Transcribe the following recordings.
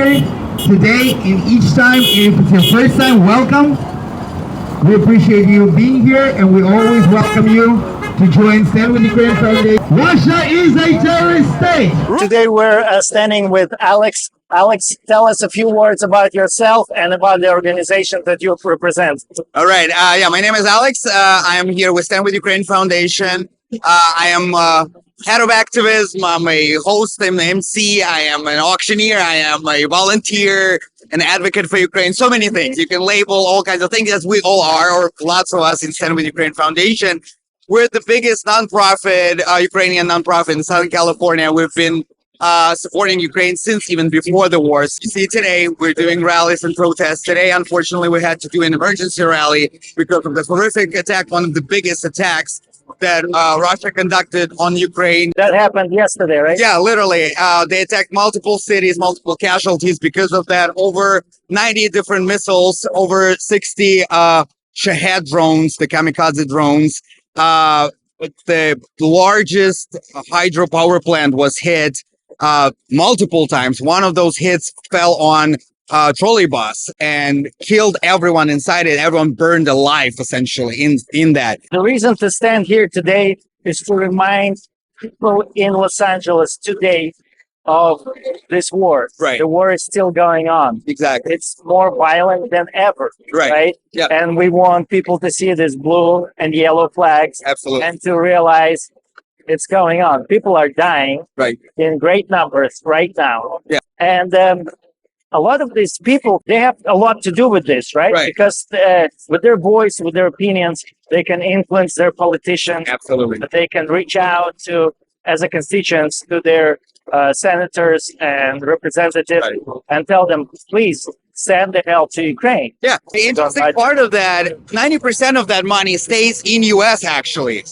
here today and each time. If it's your first time, welcome. We appreciate you being here, and we always welcome you to join Stand With Ukraine Foundation. Russia is a terrorist state. Today we're standing with Alex. Alex, tell us a few words about yourself and about the organization that you represent. All right. My name is Alex. I am here with Stand With Ukraine Foundation. I am head of activism. I'm a host. I'm the MC. I am an auctioneer. I am a volunteer, an advocate for Ukraine. So many things. You can label all kinds of things, as we all are, or lots of us in Stand With Ukraine Foundation. We're the biggest nonprofit, Ukrainian nonprofit in Southern California. We've been supporting Ukraine since even before the wars. You see, today we're doing rallies and protests. Today, unfortunately, we had to do an emergency rally because of the horrific attack, one of the biggest attacks that Russia conducted on Ukraine. That happened yesterday, right? Yeah, literally. They attacked multiple cities, multiple casualties because of that. Over 90 different missiles, over 60 Shahed drones, the kamikaze drones. The largest hydropower plant was hit multiple times. One of those hits fell on a trolley bus and killed everyone inside it. Everyone burned alive, essentially, in that. The reason to stand here today is to remind people in Los Angeles today of this war. Right. The war is still going on. Exactly. It's more violent than ever. Right. Yeah. And we want people to see these blue and yellow flags. Absolutely. And to realize it's going on. People are dying. Right. In great numbers right now. Yeah. And a lot of these people, they have a lot to do with this, right? Right. Because with their voice, with their opinions, they can influence their politicians. Absolutely. They can reach out to, as a constituents, to their senators and representatives, Right. and tell them, please send the help to Ukraine. Yeah. The interesting part of that, 90% of that money stays in U.S. actually.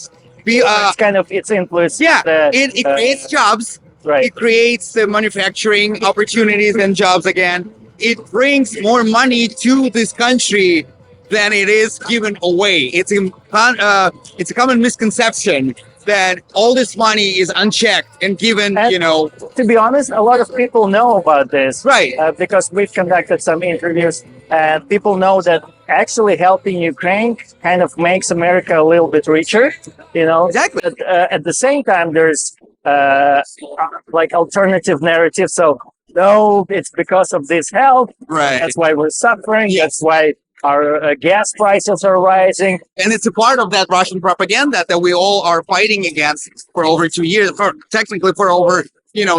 It's kind of its influence. Yeah. It creates jobs. Right. It creates the manufacturing opportunities and jobs again. It brings more money to this country than it is given away. It's a common misconception that all this money is unchecked and given, To be honest, a lot of people know about this. Right. Because we've conducted some interviews, and people know that actually helping Ukraine kind of makes America a little bit richer, Exactly. But, at the same time, there's like alternative narrative. So, no, it's because of this help. Right. That's why we're suffering. Yes. That's why our gas prices are rising. And it's a part of that Russian propaganda that we all are fighting against for over 2 years, technically for over,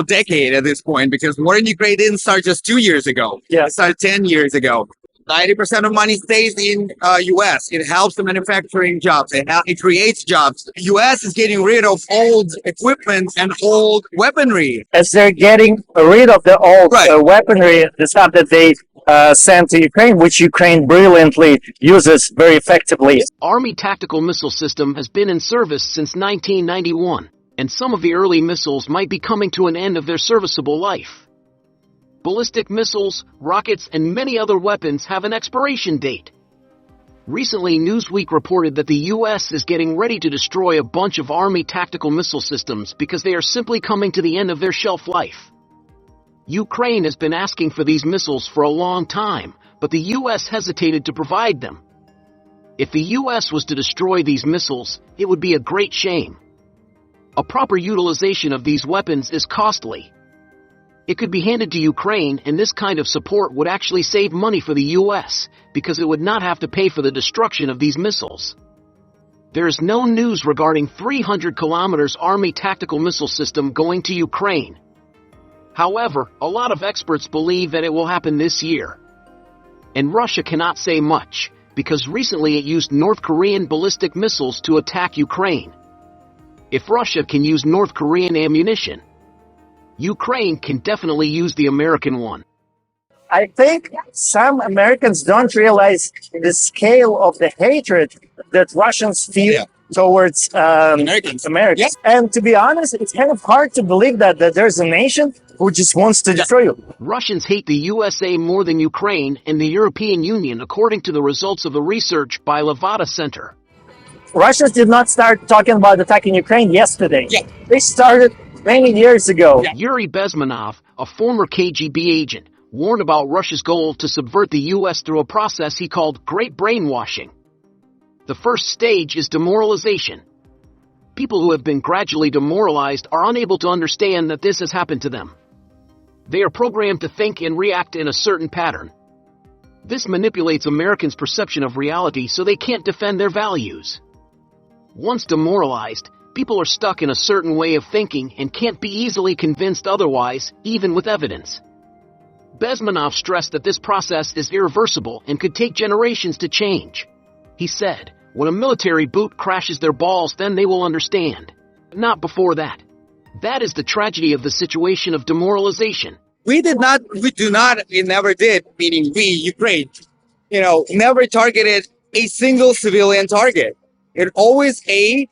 decade at this point, because war in Ukraine didn't start just 2 years ago. Yeah. It started 10 years ago. 90% of money stays in U.S. It helps the manufacturing jobs. It creates jobs. U.S. is getting rid of old equipment and old weaponry. As they're getting rid of the old Right. weaponry, the stuff that they sent to Ukraine, which Ukraine brilliantly uses very effectively. Army tactical missile system has been in service since 1991, and some of the early missiles might be coming to an end of their serviceable life. Ballistic missiles, rockets, and many other weapons have an expiration date. Recently, Newsweek reported that the U.S. is getting ready to destroy a bunch of Army tactical missile systems because they are simply coming to the end of their shelf life. Ukraine has been asking for these missiles for a long time, but the U.S. hesitated to provide them. If the U.S. was to destroy these missiles, it would be a great shame. A proper utilization of these weapons is costly. It could be handed to Ukraine, and this kind of support would actually save money for the U.S. because it would not have to pay for the destruction of these missiles. There is no news regarding 300 kilometers Army tactical missile system going to Ukraine. However, a lot of experts believe that it will happen this year. And Russia cannot say much, because recently it used North Korean ballistic missiles to attack Ukraine. If Russia can use North Korean ammunition, Ukraine can definitely use the American one. I think some Americans don't realize the scale of the hatred that Russians feel towards Americans. Americans. And to be honest, it's kind of hard to believe that there's a nation who just wants to destroy you. Russians hate the USA more than Ukraine and the European Union, according to the results of the research by Levada Center. Russians did not start talking about attacking Ukraine yesterday. Yeah. They started many years ago. Yuri Bezmenov, a former KGB agent, warned about Russia's goal to subvert the U.S. through a process he called Great Brainwashing. The first stage is demoralization. People who have been gradually demoralized are unable to understand that this has happened to them. They are programmed to think and react in a certain pattern. This manipulates Americans' perception of reality so they can't defend their values. Once demoralized, people are stuck in a certain way of thinking and can't be easily convinced otherwise, even with evidence. Bezmenov stressed that this process is irreversible and could take generations to change. He said, when a military boot crashes their balls, then they will understand. Not before that. That is the tragedy of the situation of demoralization. We never did, meaning we, Ukraine, never targeted a single civilian target. It always a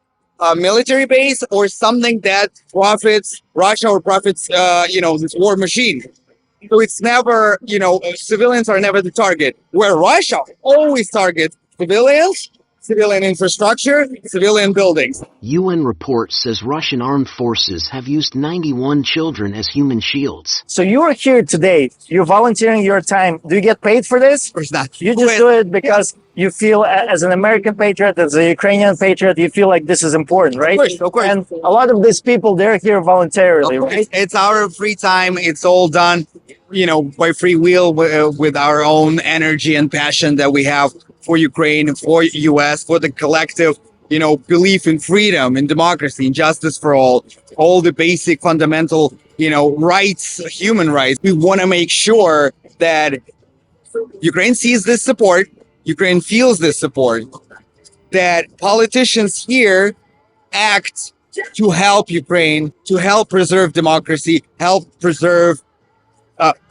military base or something that profits Russia or profits, this war machine. So it's never, civilians are never the target. Where Russia always targets civilians, civilian infrastructure, civilian buildings. UN report says Russian armed forces have used 91 children as human shields. So you're here today. You're volunteering your time. Do you get paid for this? Of course not. You just do it because you feel, as an American patriot, as a Ukrainian patriot, you feel like this is important, right? Of course. And a lot of these people, they're here voluntarily, right? It's our free time. It's all done, by free will with our own energy and passion that we have for Ukraine, for US, for the collective, belief in freedom, in democracy, in justice for all the basic fundamental, rights, human rights. We want to make sure that Ukraine sees this support, Ukraine feels this support, that politicians here act to help Ukraine, to help preserve democracy, help preserve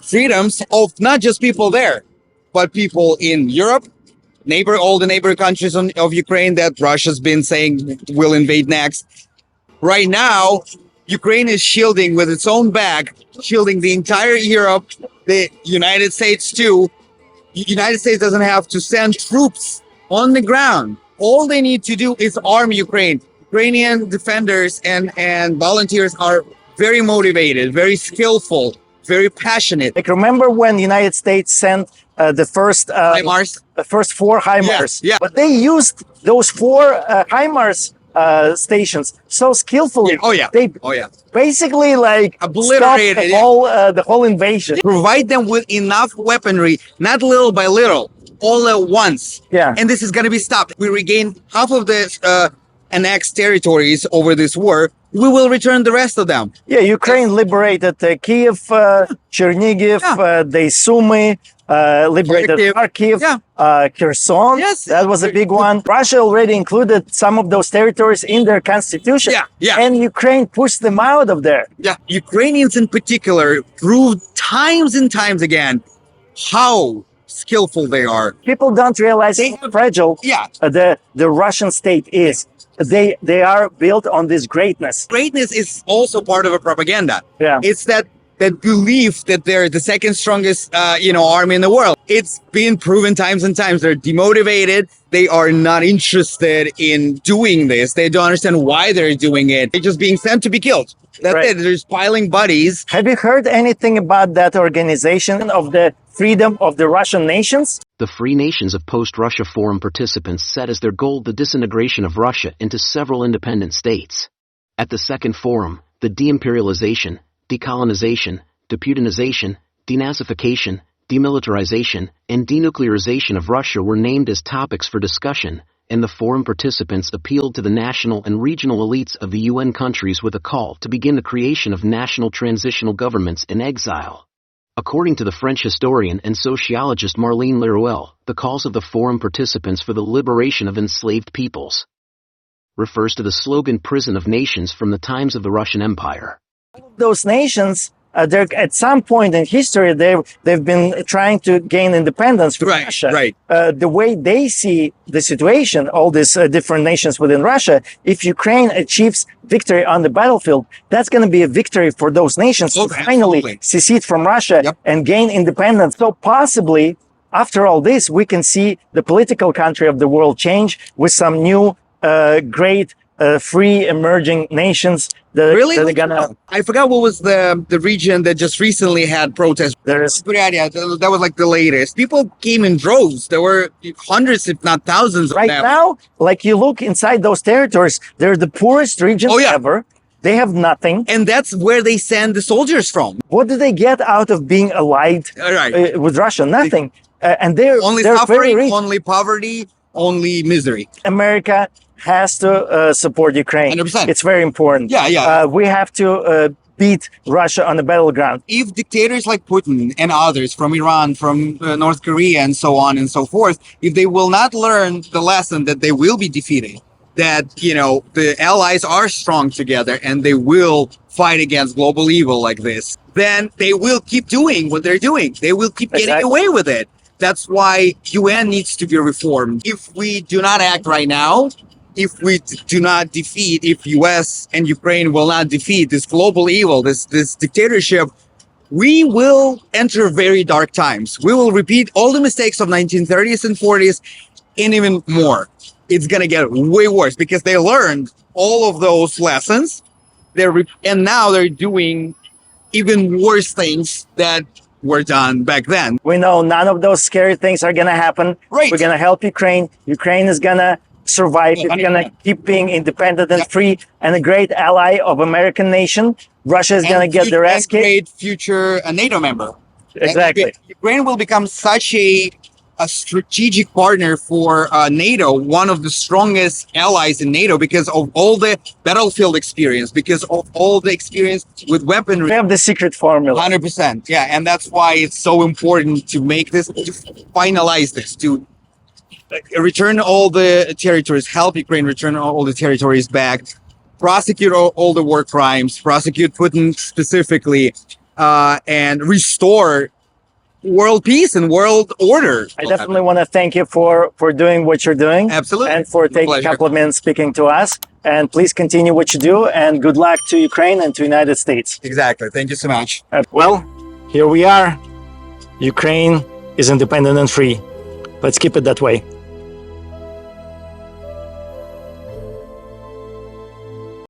freedoms of not just people there, but people in Europe, all the neighbor countries of Ukraine that Russia's been saying will invade next. Right now, Ukraine is shielding with its own back, shielding the entire Europe, the United States too. United States doesn't have to send troops on the ground. All they need to do is arm Ukraine. Ukrainian defenders and volunteers are very motivated, very skillful, very passionate. Like, remember when the United States sent the first HIMARS? The first 4 HIMARS? Yeah. But they used those 4 HIMARS stations so skillfully. They basically obliterated the whole invasion. Provide them with enough weaponry, not little by little, all at once. Yeah. And this is going to be stopped. We regain half of the annexed territories over this war. We will return the rest of them. Yeah, Ukraine liberated Kiev, Chernigiv, the Sumy, liberated Kharkiv, Kherson. Yes. That was a big one. Russia already included some of those territories in their constitution. And Ukraine pushed them out of there. Ukrainians in particular proved times and times again how skillful they are. People don't realize how fragile the Russian state is. They are built on this greatness. Greatness is also part of a propaganda. Yeah. It's that belief that they're the second strongest, army in the world. It's been proven times and times. They're demotivated. They are not interested in doing this. They don't understand why they're doing it. They're just being sent to be killed. That's it. They're just piling bodies. Have you heard anything about that organization of the freedom of the Russian nations? The Free Nations of Post-Russia Forum participants set as their goal the disintegration of Russia into several independent states. At the second forum, the deimperialization, decolonization, deputinization, denazification, demilitarization, and denuclearization of Russia were named as topics for discussion, and the forum participants appealed to the national and regional elites of the UN countries with a call to begin the creation of national transitional governments in exile. According to the French historian and sociologist Marlene Lerouel, the calls of the forum participants for the liberation of enslaved peoples refers to the slogan Prison of Nations from the times of the Russian Empire. Those nations, at some point in history, they've been trying to gain independence from Russia. The way they see the situation, all these different nations within Russia, if Ukraine achieves victory on the battlefield, that's going to be a victory for those nations to finally secede from Russia and gain independence. So possibly, after all this, we can see the political country of the world change with some new great free emerging nations that, Really? that are gonna. I forgot what was the region that just recently had protests. There's Yeah, that was like the latest. People came in droves. There were hundreds, if not thousands, of right them. now, like you look inside those territories, they're the poorest regions Oh, yeah. ever. They have nothing. And that's where they send the soldiers from. What do they get out of being allied Right. with Russia? Nothing. And they're Only they're very suffering, rich. only poverty, only misery. America has to support Ukraine. 100%. It's very important. Yeah. We have to beat Russia on the battleground. If dictators like Putin and others from Iran, from North Korea, and so on and so forth, if they will not learn the lesson that they will be defeated, that, you know, the allies are strong together and they will fight against global evil like this, then they will keep doing what they're doing. They will keep getting Exactly. away with it. That's why UN needs to be reformed. If we do not act right now, if we do not defeat, if US and Ukraine will not defeat this global evil, this dictatorship, we will enter very dark times. We will repeat all the mistakes of 1930s and 40s and even more. It's going to get way worse because they learned all of those lessons. And now they're doing even worse things that were done back then. We know none of those scary things are going to happen. Right. We're going to help Ukraine. Ukraine is going to survive. It's going to keep being independent and free and a great ally of American nation. Russia is going to get their ass kicked. Great future NATO member. Exactly. Ukraine will become such a strategic partner for NATO, one of the strongest allies in NATO because of all the battlefield experience, because of all the experience with weaponry. We have the secret formula. 100%. Yeah. And that's why it's so important to make this, to finalize this, to return all the territories, help Ukraine return all the territories back, prosecute all the war crimes, prosecute Putin specifically, and restore world peace and world order. I definitely want to thank you for doing what you're doing. Absolutely. And for taking a couple of minutes speaking to us. And please continue what you do. And good luck to Ukraine and to United States. Exactly. Thank you so much. Well, here we are. Ukraine is independent and free. Let's keep it that way.